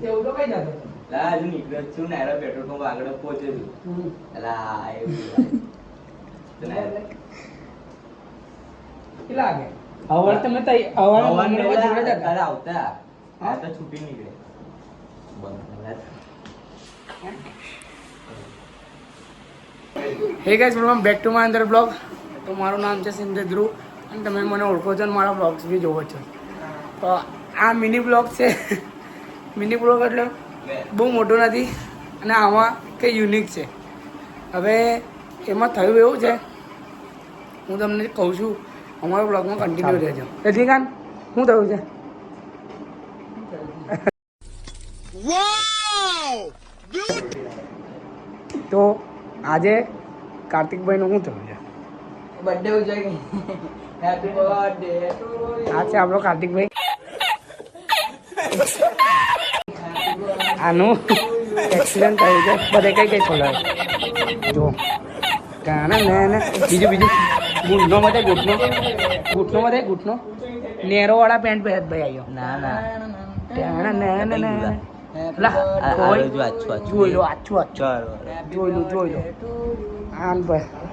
તેવું તો કઈ જતો લા હજુ નીકળ્યો જ છું ને પેટ્રોલ પંપ આગળ પહોંચે છું લા એવું કેટલા વાગે હવાર તમે તઈ હવાર જોડે તારે આવતા આ તો છૂટી નીકળે હે guys welcome back to my under blog. તો મારું નામ છે સિંધે ધ્રુવ અને તમે મને ઓળખો છો અને મારા બ્લોગ્સ બી જોવો છો. તો આ મિની બ્લોગ છે. મિની બ્લોગ એટલે બહુ મોટું નથી અને આમાં કંઈ યુનિક છે. હવે એમાં થયું એવું છે, હું તમને કહું છું, અમારા બ્લોગમાં કન્ટિન્યુ રહેજો. રજનીકાંત શું થયું છે? તો આજે કાર્તિકભાઈનું શું થયું છે? બર્થડે ઉજવાય ગઈ. Happy birthday to you. આ છે આપણો કાર્તિકભાઈ. આનું એક્સિડન્ટ થયું છે. બધે કઈ કઈ ખોલાય જો બીજું ઘૂંટનો માટે ઘૂંટનો નેરો વાળા પેન્ટ પહેરત ભાઈ આવ્યો. ના ના જોઈ લો આછું જોઈ લો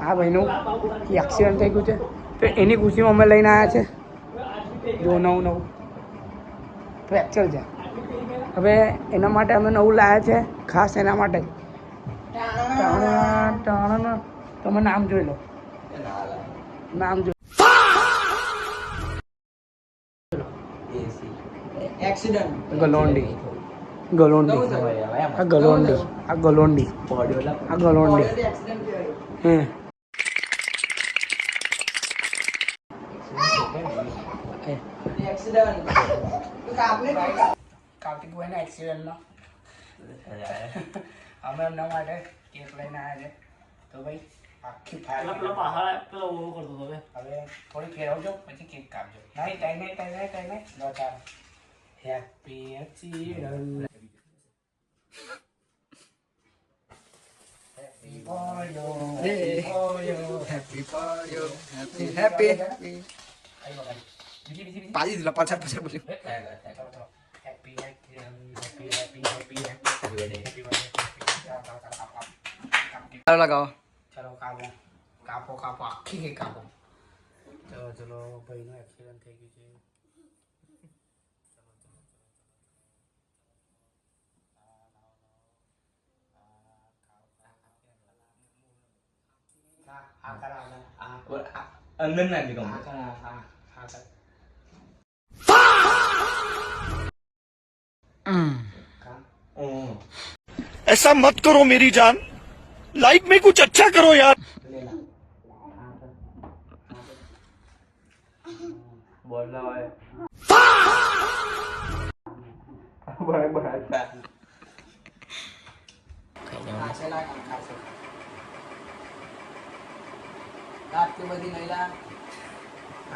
આ ભાઈનું એક્સિડન્ટ થઈ ગયું છે. તો એની ખુશીમાં અમે લઈને આવ્યા છે જો નવું ફ્રેક્ચર છે. હવે એના માટે અમે નવું લાવ્યા છે ખાસ એના માટે. તમે નામ જોઈ લો, નામ જોઈ એક્સિડન્ટ ગલોંડી હે કાર્તિકભાઈના એક્સિડન્ટનો અમે એમના માટે કેક લઈને આવ્યા છે. તો ભાઈ આખી ફાઇલ હવે થોડી ફેરવજો પછી કેક કાપજો. નહીં તઈ નહીં લો ચાલો. હેપી એક્સિડન્ટ પાજી દિલા પાછળ બોલ્યો. લગાવો. ચલો કાપો આખી કેક કાપો. ચલો ભાઈનું એક્સિડન્ટ થઈ ગયું છે. અંદર નાખી દઉં. ऐसा मत करो मेरी जान, लाइफ में कुछ अच्छा करो यार. बोलना है बराबर अच्छा आपके बदी नहीं ला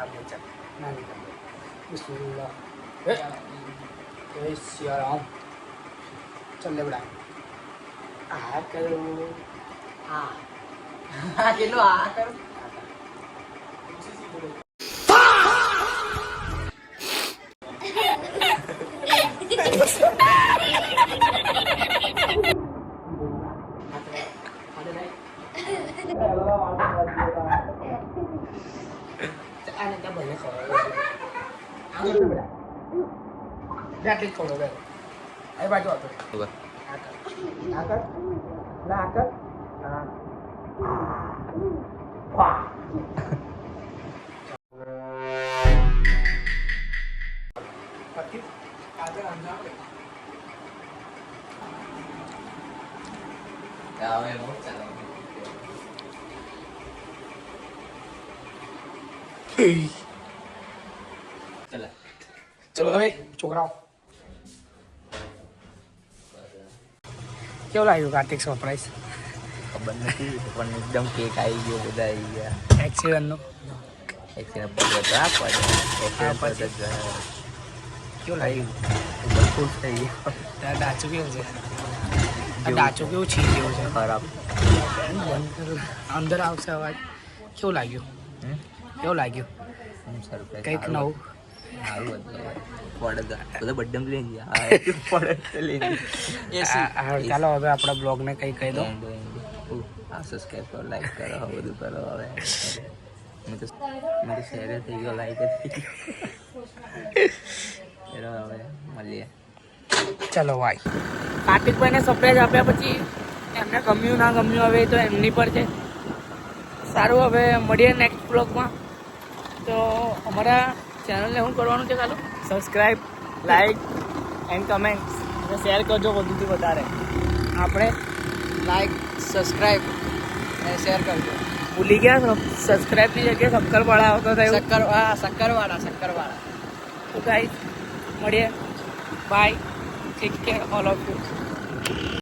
आप चल ना निकल बिस्मिल्लाह सियाराम चल ले बड़ा आ करो आ चलो आ करो. આને તો ભલે ખવડાવે આને તો બડા જાટલી ખવડાવે આ બાજુ આતો આગળ હા વાહ પતિ આગળ અંજામ આવે બહુ ચાલો. ચલો હવે છોકરાઓ કેવું લાગ્યું કાર્તિક સરપ્રાઈઝ? ખબર નથી પણ એકદમ કેક આવી ગયો. બધા આવી ગયા. એક્સિડન્ટનો એક્સિડન્ટ પડ્યો તો આ પડ્યો. કેવું લાગ્યું? ખુશ થઈ ગયો. તારા ડાચું કેવું છે? ડાચું કેવું છી જેવું છે? ખરાબ. અંદર આવશે અવાજ. કેવું લાગ્યું? કેવું લાગ્યું? સરપ્રાઈઝ કંઈક નવું સારું હતું પડે બધા બર્થડે લઈને ગયા પડે લઈને ચાલો હવે આપણા બ્લોગને કંઈ કહી દો. આ સબસ્ક્રાઈબ કરો લાઈક કરો બધું કરો હવે મેં તો શેર થઈ ગયો લાઈક થઈ ગયો હવે મળીએ. ચલો ભાઈ. કાર્તિકભાઈને સરપ્રાઈઝ આપ્યા પછી એમને ગમ્યું ના ગમ્યું હવે એ તો એમની પર છે. સારું, હવે મળીએ નેક્સ્ટ બ્લોગમાં. તો અમારા ચેનલને શું કરવાનું છે ચાલુ? સબસ્ક્રાઈબ, લાઈક એન્ડ કમેન્ટ અને શેર કરજો વધુથી વધારે. આપણે લાઈક, સબસ્ક્રાઈબ અને શેર કરજો. ભૂલી ગયા સબસ્ક્રાઈબની જગ્યાએ શક્કરવાળા આવતો થયો. શક્કરવાળા. તો ગાઈસ મળીએ. Bye. Take care all of you.